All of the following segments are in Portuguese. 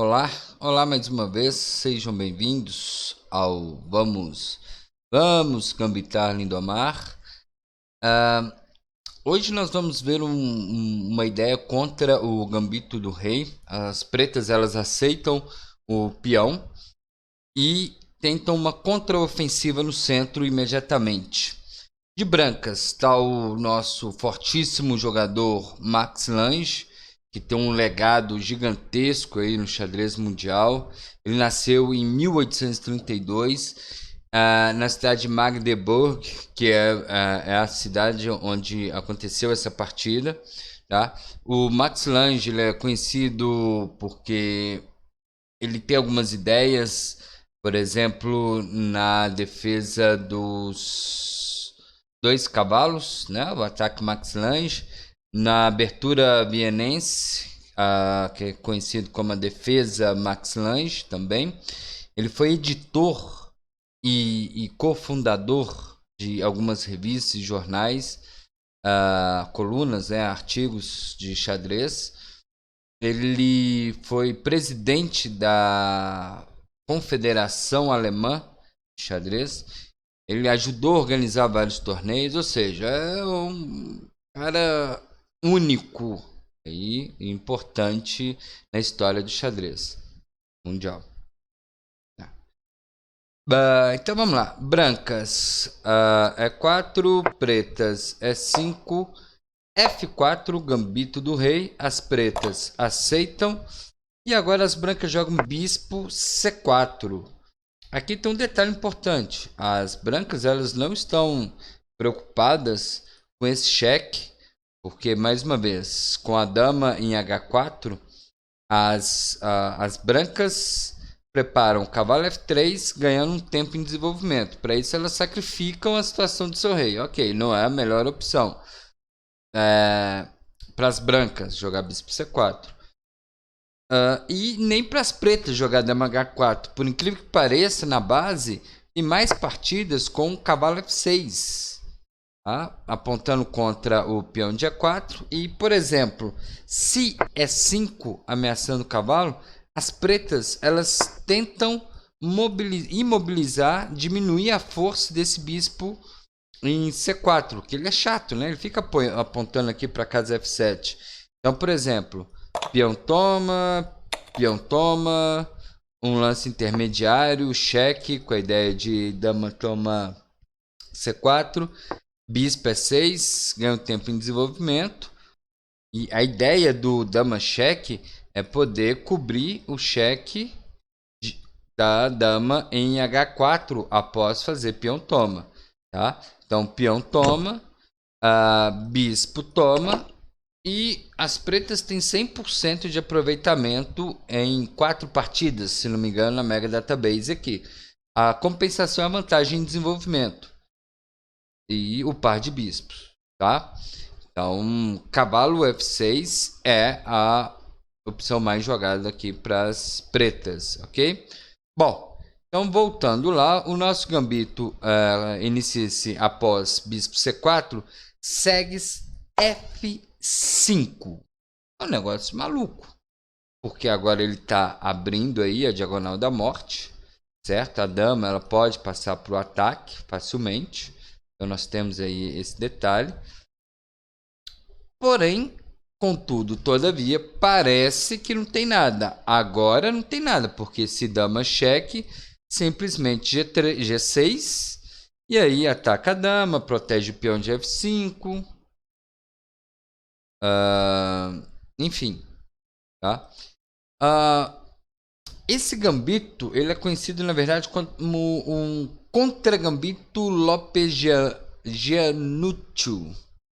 Olá, olá mais uma vez, sejam bem-vindos ao Vamos Gambitar Lindomar. Hoje nós vamos ver uma ideia contra o gambito do rei. As pretas elas aceitam o peão e tentam uma contraofensiva no centro imediatamente. De brancas está o nosso fortíssimo jogador Max Lange, que tem um legado gigantesco aí no xadrez mundial. Ele nasceu em 1832 na cidade de Magdeburg, que é a cidade onde aconteceu essa partida. Tá? O Max Lange ele é conhecido porque ele tem algumas ideias, por exemplo, na defesa dos dois cavalos, né? O ataque Max Lange, na abertura vienense, que é conhecido como a defesa Max Lange também. Ele foi editor e cofundador de algumas revistas e jornais, colunas, né? Artigos de xadrez. Ele foi presidente da Confederação Alemã de Xadrez. Ele ajudou a organizar vários torneios, ou seja, é um cara único e importante na história do xadrez mundial. Então vamos lá. Brancas é 4, pretas é 5. F4, gambito do rei. As pretas aceitam. E agora as brancas jogam bispo C4. Aqui tem um detalhe importante. As brancas elas não estão preocupadas com esse cheque, porque mais uma vez, com a dama em H4, as brancas preparam o cavalo F3, ganhando um tempo em desenvolvimento. Para isso elas sacrificam a situação do seu rei. Ok, não é a melhor opção para as brancas jogar bispo C4. E nem para as pretas jogar dama H4. Por incrível que pareça, na base tem mais partidas com o cavalo F6, tá? Apontando contra o peão de A4. E, por exemplo, se E5 ameaçando o cavalo, as pretas elas tentam imobilizar, diminuir a força desse bispo em C4, que ele é chato, né? Ele fica apontando aqui para casa F7. Então, por exemplo, peão toma, um lance intermediário, cheque, com a ideia de dama toma C4, bispo E6, ganha um tempo em desenvolvimento. E a ideia do dama cheque é poder cobrir o cheque da dama em H4 após fazer peão toma. Tá? Então, peão toma, bispo toma. E as pretas têm 100% de aproveitamento em 4 partidas, se não me engano, na Mega Database aqui. A compensação é a vantagem em desenvolvimento. E o par de bispos, tá? Então, cavalo F6 é a opção mais jogada aqui para as pretas, ok? Bom, então voltando lá, o nosso gambito inicia-se após bispo C4, segue F5. É um negócio maluco, porque agora ele está abrindo aí a diagonal da morte, certo? A dama ela pode passar para o ataque facilmente, então nós temos aí esse detalhe. Porém, contudo, todavia, parece que não tem nada. Agora não tem nada, porque se dama cheque, simplesmente G3, G6, e aí ataca a dama, protege o peão de F5. Enfim, tá? Esse gambito ele é conhecido na verdade como um contra-gambito Lopes-Giannuccio,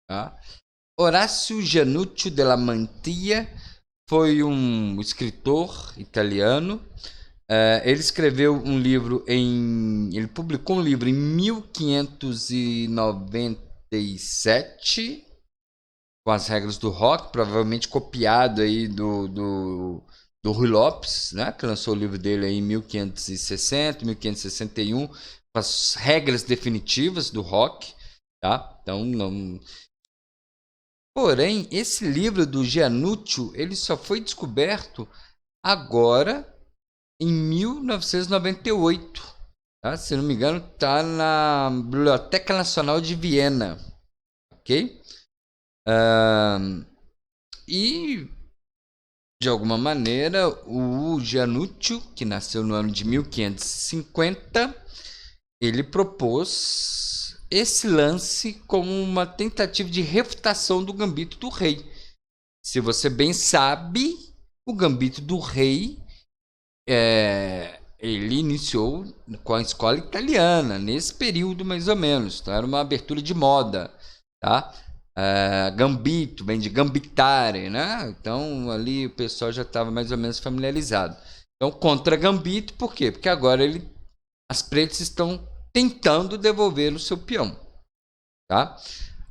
tá? Horácio Giannuccio della Mantia foi um escritor italiano. Ele escreveu um livro ele publicou um livro em 1597 com as regras do rock, provavelmente copiado aí do Rui Lopes, né, que lançou o livro dele aí em 1560, 1561, com as regras definitivas do rock, tá? Então, não... Porém, esse livro do Giannuccio, ele só foi descoberto agora em 1998. Tá? Se não me engano, está na Biblioteca Nacional de Viena. Ok? E, de alguma maneira, o Giannuzzo, que nasceu no ano de 1550, ele propôs esse lance como uma tentativa de refutação do gambito do rei. Se você bem sabe, o gambito do rei ele iniciou com a escola italiana, nesse período mais ou menos. Então, era uma abertura de moda, tá? Gambito, vem de gambitare, né? Então, ali o pessoal já estava mais ou menos familiarizado. Então, contra gambito, por quê? Porque agora as pretas estão tentando devolver o seu peão, tá?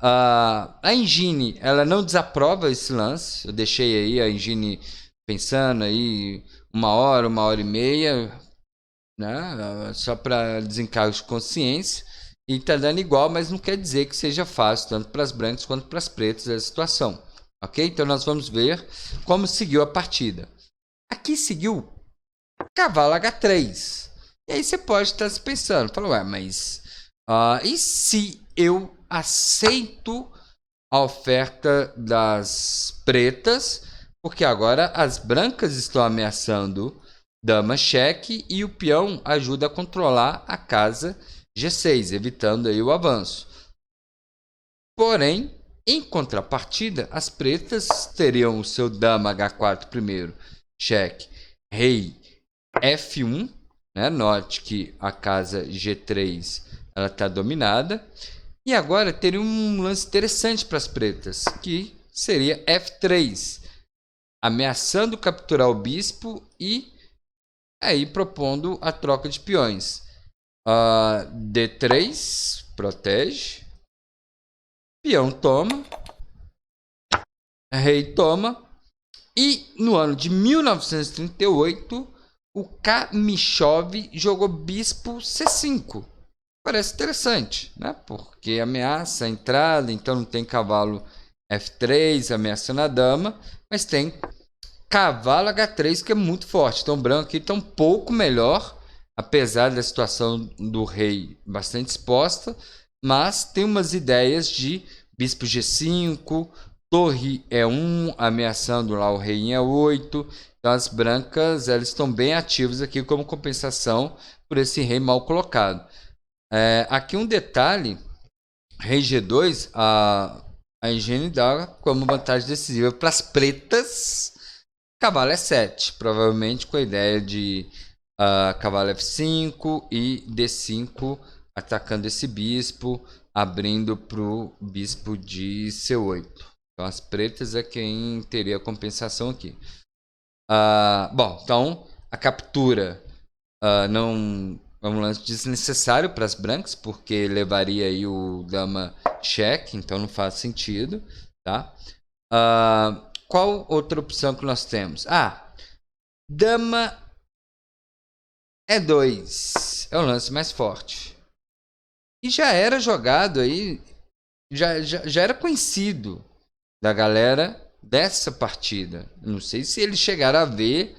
A Engine, ela não desaprova esse lance. Eu deixei aí a Engine pensando aí 1 hora e meia, né? Só para desencargo de consciência. E tá dando igual, mas não quer dizer que seja fácil, tanto para as brancas quanto para as pretas, a situação. Ok? Então nós vamos ver como seguiu a partida. Aqui seguiu cavalo H3. E aí você pode estar se pensando, falou, mas e se eu aceito a oferta das pretas, porque agora as brancas estão ameaçando dama cheque e o peão ajuda a controlar a casa G6, evitando aí o avanço. Porém, em contrapartida, as pretas teriam o seu dama H4 primeiro, cheque, rei F1, né? Note que a casa G3 ela está dominada. E agora teria um lance interessante para as pretas, que seria F3, ameaçando capturar o bispo e aí propondo a troca de peões. D3 protege, peão toma, rei toma, e no ano de 1938 o Kamyshov jogou bispo C5. Parece interessante, né? Porque ameaça a entrada, então não tem cavalo F3 ameaçando a dama, mas tem cavalo H3 que é muito forte. Então o branco aqui está um pouco melhor, apesar da situação do rei bastante exposta, mas tem umas ideias de bispo G5, torre E1 ameaçando lá o rei em E8. Então as brancas elas estão bem ativas aqui como compensação por esse rei mal colocado. Aqui um detalhe, rei G2, a Engine dá como vantagem decisiva para as pretas, cavalo E7, provavelmente com a ideia de cavalo F5 e D5 atacando esse bispo, abrindo para o bispo de C8. Então as pretas é quem teria a compensação aqui. Bom, então a captura não é um lance desnecessário para as brancas, porque levaria aí o dama cheque, então não faz sentido, tá? Qual outra opção que nós temos? Dama E2 é o lance mais forte. E já era jogado aí, já era conhecido da galera dessa partida. Não sei se eles chegaram a ver,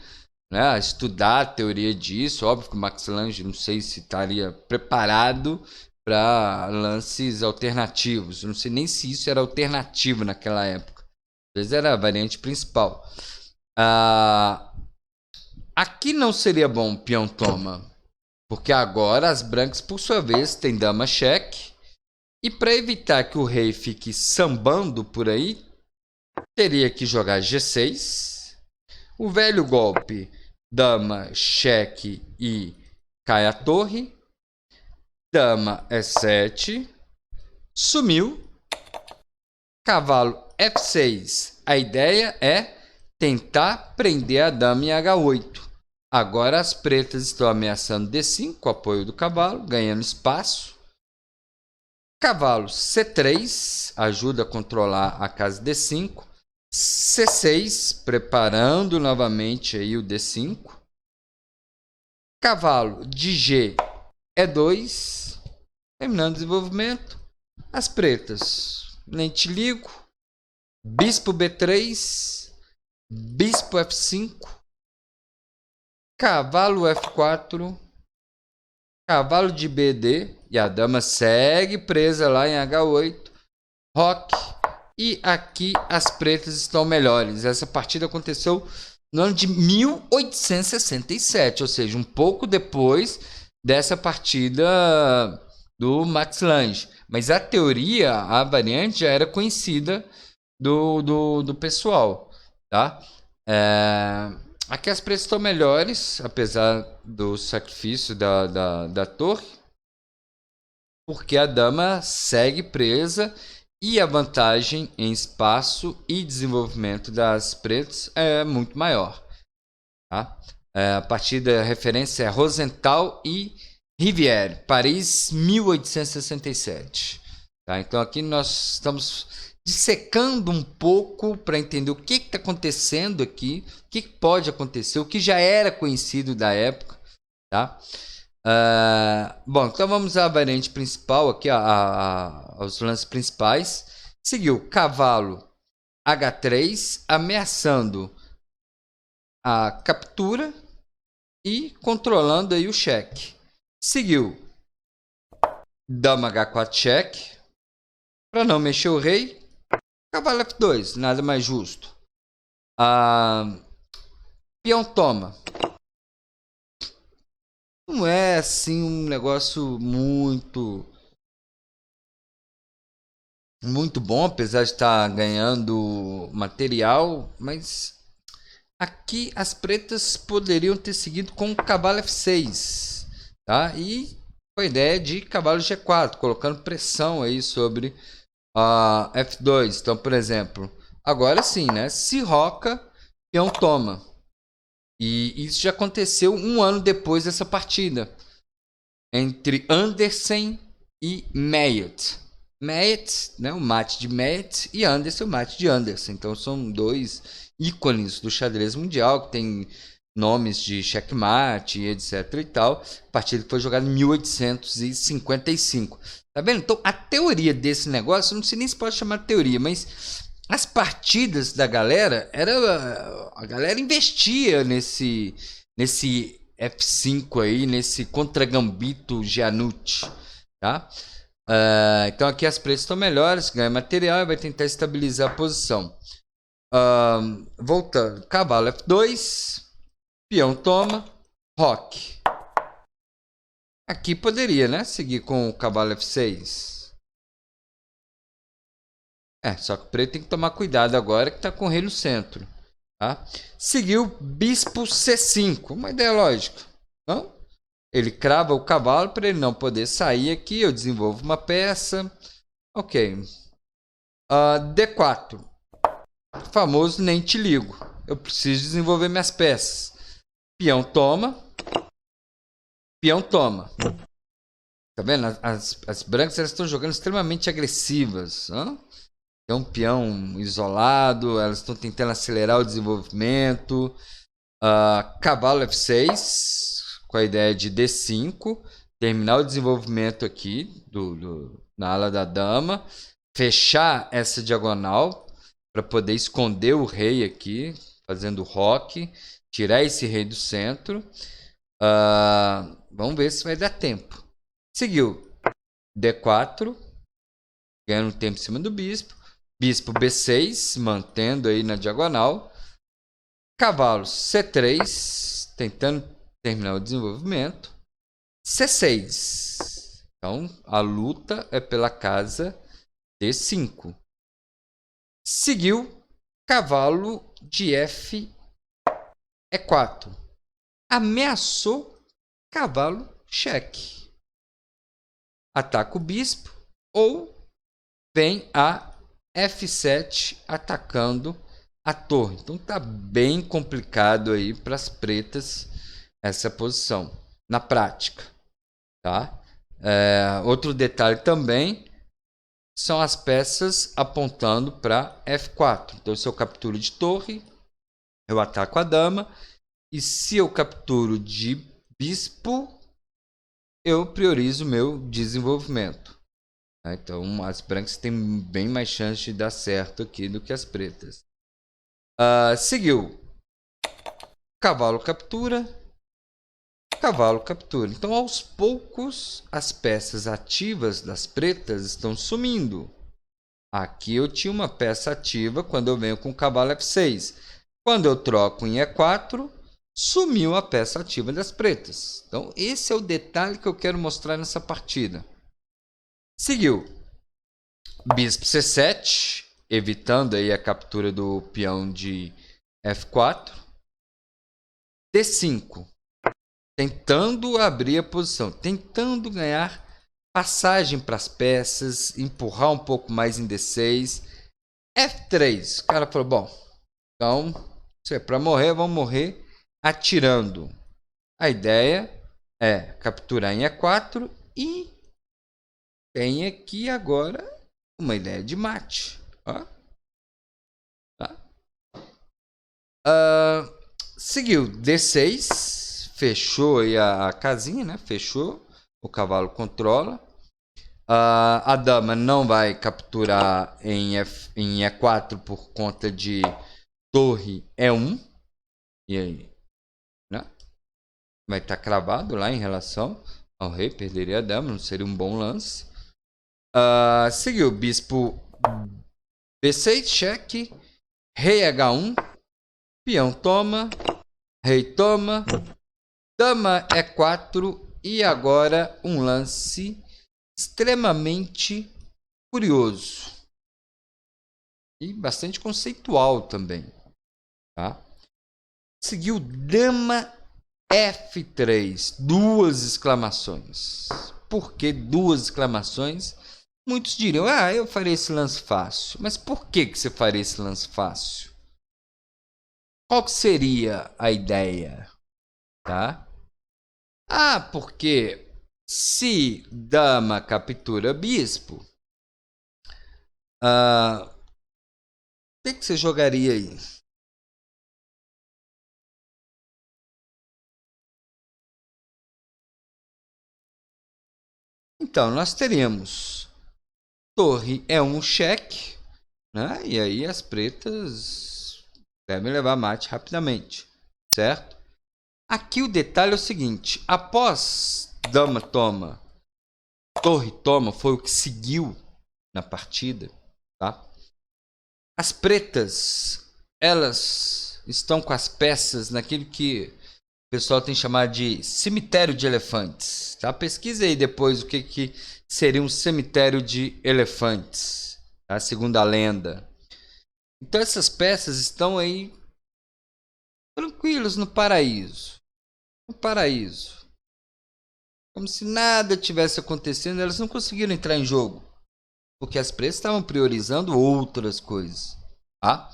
né, a estudar a teoria disso. Óbvio que o Max Lange não sei se estaria preparado para lances alternativos. Não sei nem se isso era alternativo naquela época. Às vezes era a variante principal. Aqui não seria bom peão toma, porque agora as brancas, por sua vez, têm dama cheque. E para evitar que o rei fique sambando por aí, teria que jogar G6. O velho golpe, dama, cheque e cai a torre. Dama E7. Sumiu. Cavalo F6. A ideia é tentar prender a dama em H8. Agora as pretas estão ameaçando D5 com o apoio do cavalo, ganhando espaço. Cavalo C3 ajuda a controlar a casa D5. C6 preparando novamente aí o D5. Cavalo de G E2 terminando o desenvolvimento. As pretas nem te ligo. Bispo B3, bispo F5, cavalo F4, cavalo de BD, e a dama segue presa lá em H8, roque, e aqui as pretas estão melhores. Essa partida aconteceu no ano de 1867, ou seja, um pouco depois dessa partida do Max Lange. Mas a teoria, a variante já era conhecida do pessoal, tá? Aqui as pretas estão melhores, apesar do sacrifício da torre, porque a dama segue presa e a vantagem em espaço e desenvolvimento das pretas é muito maior. Tá? A partida a referência é Rosenthal e Rivière, Paris, 1867. Tá? Então aqui nós estamos dissecando um pouco para entender o que está acontecendo aqui, o que pode acontecer, o que já era conhecido da época. Tá? Bom, então vamos à variante principal aqui, aos lances principais. Seguiu cavalo H3, ameaçando a captura e controlando aí o cheque. Seguiu dama H4 cheque, para não mexer o rei. Cavalo F2, nada mais justo. Peão toma. Não é assim um negócio muito bom, apesar de estar ganhando material, mas aqui as pretas poderiam ter seguido com o cavalo F6, tá? E com a ideia de cavalo G4, colocando pressão aí sobre a F2. Então, por exemplo, agora sim, né? Se roca, peão toma. E isso já aconteceu um ano depois dessa partida entre Andersen e Mayet. Mayet, né, o mate de Mayet, e Andersen, o mate de Andersen. Então são dois ícones do xadrez mundial que tem nomes de checkmate, etc e tal. Partida que foi jogada em 1855. Tá vendo? Então a teoria desse negócio, não sei nem se pode chamar de teoria, mas as partidas da galera a galera investia nesse F5 aí, nesse contra-gambito Giannucci, tá? Então aqui as pretas estão melhores, ganha material e vai tentar estabilizar a posição. Voltando, cavalo F2, peão toma, roque. Aqui poderia, né, seguir com o cavalo F6. Só que o preto tem que tomar cuidado agora que tá com o rei no centro. Tá? Seguiu bispo C5, uma ideia lógica. Não? Ele crava o cavalo para ele não poder sair aqui. Eu desenvolvo uma peça. Ok. D4. Famoso nem te ligo. Eu preciso desenvolver minhas peças. Peão toma. Peão toma. Tá vendo? As brancas elas estão jogando extremamente agressivas. É um peão isolado. Elas estão tentando acelerar o desenvolvimento. Cavalo F6. Com a ideia de D5. Terminar o desenvolvimento aqui na ala da dama. Fechar essa diagonal. Para poder esconder o rei aqui. Fazendo roque. Tirar esse rei do centro. Vamos ver se vai dar tempo. Seguiu D4. Ganhando tempo em cima do bispo. Bispo B6. Mantendo aí na diagonal. Cavalo C3. Tentando terminar o desenvolvimento. C6. Então a luta é pela casa D5. Seguiu cavalo de F E4. Ameaçou cavalo cheque. Ataca o bispo ou vem a F7 atacando a torre. Então tá bem complicado aí para as pretas essa posição na prática, tá? Outro detalhe também são as peças apontando para F4. Então se eu capturo de torre, eu ataco a dama. E se eu capturo de bispo, eu priorizo o meu desenvolvimento. Então as brancas têm bem mais chance de dar certo aqui do que as pretas. Seguiu. Cavalo captura. o cavalo captura. Então, aos poucos, as peças ativas das pretas estão sumindo. Aqui eu tinha uma peça ativa quando eu venho com o cavalo F6. Quando eu troco em E4, sumiu a peça ativa das pretas. Então, esse é o detalhe que eu quero mostrar nessa partida. Seguiu. Bispo C7, evitando aí a captura do peão de F4. D5, tentando abrir a posição, tentando ganhar passagem para as peças, empurrar um pouco mais em D6. F3, o cara falou, bom, então, se é para morrer, vamos morrer atirando. A ideia é capturar em E4 e tem aqui agora uma ideia de mate. Ó. Tá? Seguiu D6, fechou aí a casinha, né? Fechou, o cavalo controla. A dama não vai capturar em E4 por conta de torre E1. E aí? Né? Vai estar cravado lá em relação ao rei, perderia a dama, não seria um bom lance. Seguiu bispo B6, cheque, rei H1, peão toma, rei toma, dama E4 e agora um lance extremamente curioso e bastante conceitual também, tá? Seguiu dama F3, duas exclamações. Por que duas exclamações? Muitos diriam, eu faria esse lance fácil. Mas por que você faria esse lance fácil? Qual que seria a ideia? Tá? Porque se dama captura bispo, o que você jogaria aí? Então, nós teríamos torre é um cheque, né? E aí as pretas devem levar mate rapidamente, certo? Aqui o detalhe é o seguinte, após dama toma, torre toma, foi o que seguiu na partida, tá? As pretas, elas estão com as peças naquilo que o pessoal tem chamado de cemitério de elefantes, tá? Pesquisa aí depois o que seria um cemitério de elefantes, tá? Segundo a lenda. Então essas peças estão aí tranquilas no paraíso. No paraíso. Como se nada tivesse acontecendo, elas não conseguiram entrar em jogo. Porque as pretas estavam priorizando outras coisas. Tá?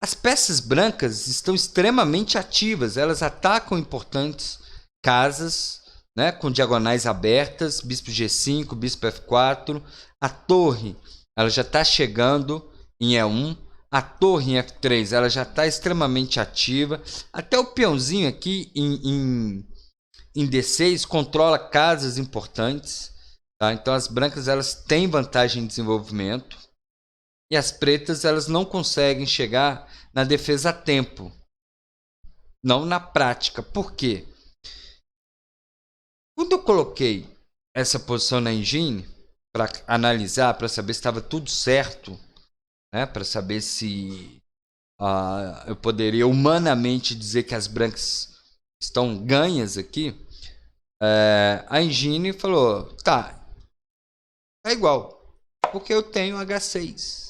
As peças brancas estão extremamente ativas. Elas atacam importantes casas, né, com diagonais abertas. Bispo G5, bispo F4. A torre ela já está chegando em E1. A torre em F3 ela já está extremamente ativa. Até o peãozinho aqui em D6 controla casas importantes. Tá? Então as brancas elas têm vantagem em desenvolvimento. E as pretas elas não conseguem chegar na defesa a tempo. Não na prática. Por quê? Quando eu coloquei essa posição na engine, para analisar, para saber se estava tudo certo, né? Para saber se eu poderia humanamente dizer que as brancas estão ganhas aqui, a engine falou, tá, é igual, porque eu tenho H6.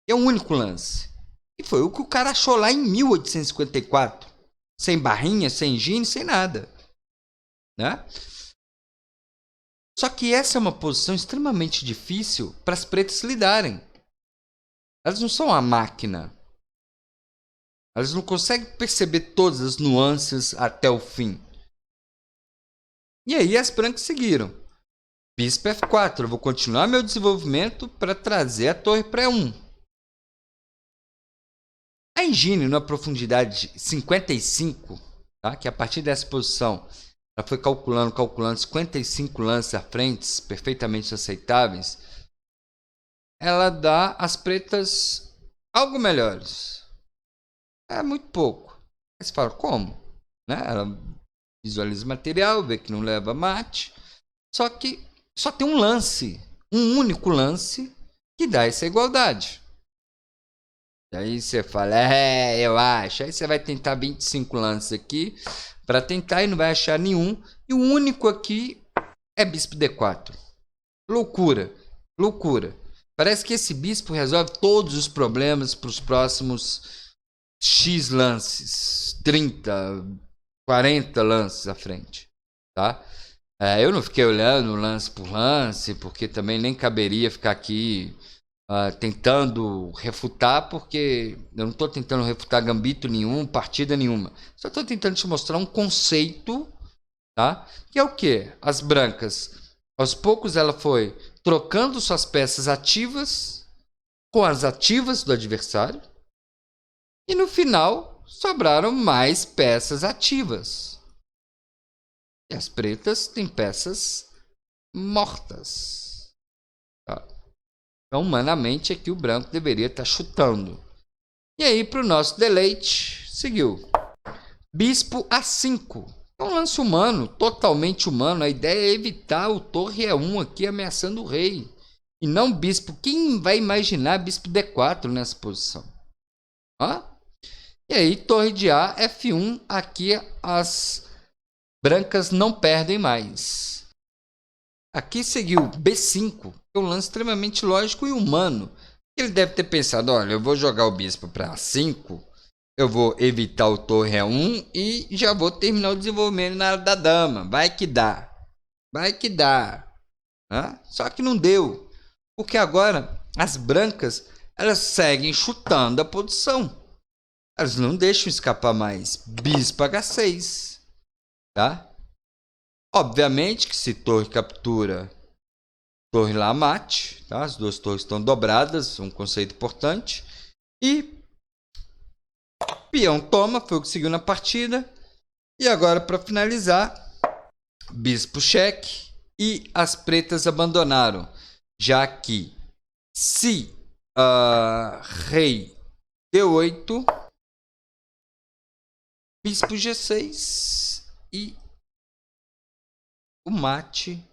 É um único lance. E foi o que o cara achou lá em 1854. Sem barrinha, sem engine, sem nada. Né? Só que essa é uma posição extremamente difícil para as pretas lidarem. Elas não são a máquina. Elas não conseguem perceber todas as nuances até o fim. E aí as brancas seguiram. Bispo F4. Eu vou continuar meu desenvolvimento para trazer a torre para E1. A engine, na profundidade de 55, tá? Que a partir dessa posição ela foi calculando 55 lances à frente, perfeitamente aceitáveis. Ela dá às pretas algo melhores. É muito pouco. Aí você fala, como? Né? Ela Visualiza o material, vê que não leva mate. Só que só tem um lance, um único lance que dá essa igualdade. Aí você fala, eu acho. Aí você vai tentar 25 lances aqui para tentar e não vai achar nenhum. E o único aqui é bispo D4. Loucura, loucura. Parece que esse bispo resolve todos os problemas para os próximos X lances, 30, 40 lances à frente, tá? Eu não fiquei olhando lance por lance, porque também nem caberia ficar aqui tentando refutar, porque eu não estou tentando refutar gambito nenhum, partida nenhuma. Só estou tentando te mostrar um conceito, tá? Que é o quê? As brancas, aos poucos ela foi trocando suas peças ativas com as ativas do adversário, e no final sobraram mais peças ativas. E as pretas têm peças mortas. Tá? Então, humanamente, aqui o branco deveria estar chutando. E aí, para o nosso deleite, seguiu. Bispo A5. É um lance humano, totalmente humano. A ideia é evitar o torre E1 aqui ameaçando o rei. E não bispo. Quem vai imaginar bispo D4 nessa posição? E aí, torre de A, F1. Aqui as brancas não perdem mais. Aqui seguiu B5, que é um lance extremamente lógico e humano. Ele deve ter pensado, olha, eu vou jogar o bispo para A5, eu vou evitar o torre E1 e já vou terminar o desenvolvimento na área da dama. Vai que dá. Vai que dá. Só que não deu. Porque agora as brancas, elas seguem chutando a posição. Elas não deixam escapar mais. Bispo H6. Tá? Obviamente que se torre captura, torre lá mate, tá? As duas torres estão dobradas, um conceito importante. E peão toma, foi o que seguiu na partida. E agora, para finalizar, bispo cheque e as pretas abandonaram, já que se rei D8, bispo G6 e o mate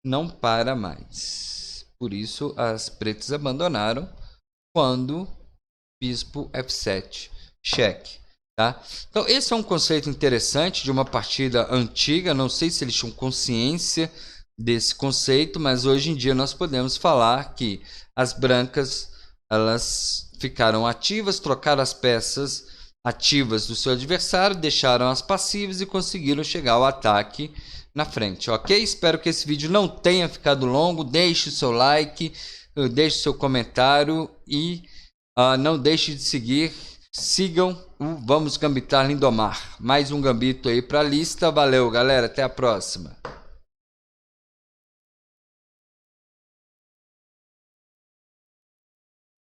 não para mais. Por isso as pretas abandonaram quando bispo F7 cheque, tá? Então esse é um conceito interessante de uma partida antiga. Não sei se eles tinham consciência desse conceito, mas hoje em dia nós podemos falar que as brancas, elas ficaram ativas, trocaram as peças ativas do seu adversário, deixaram as passivas e conseguiram chegar ao ataque na frente, ok? Espero que esse vídeo não tenha ficado longo. Deixe o seu like, deixe o seu comentário e não deixe de seguir. Sigam o Vamos Gambitar Lindomar. Mais um gambito aí para a lista. Valeu, galera. Até a próxima.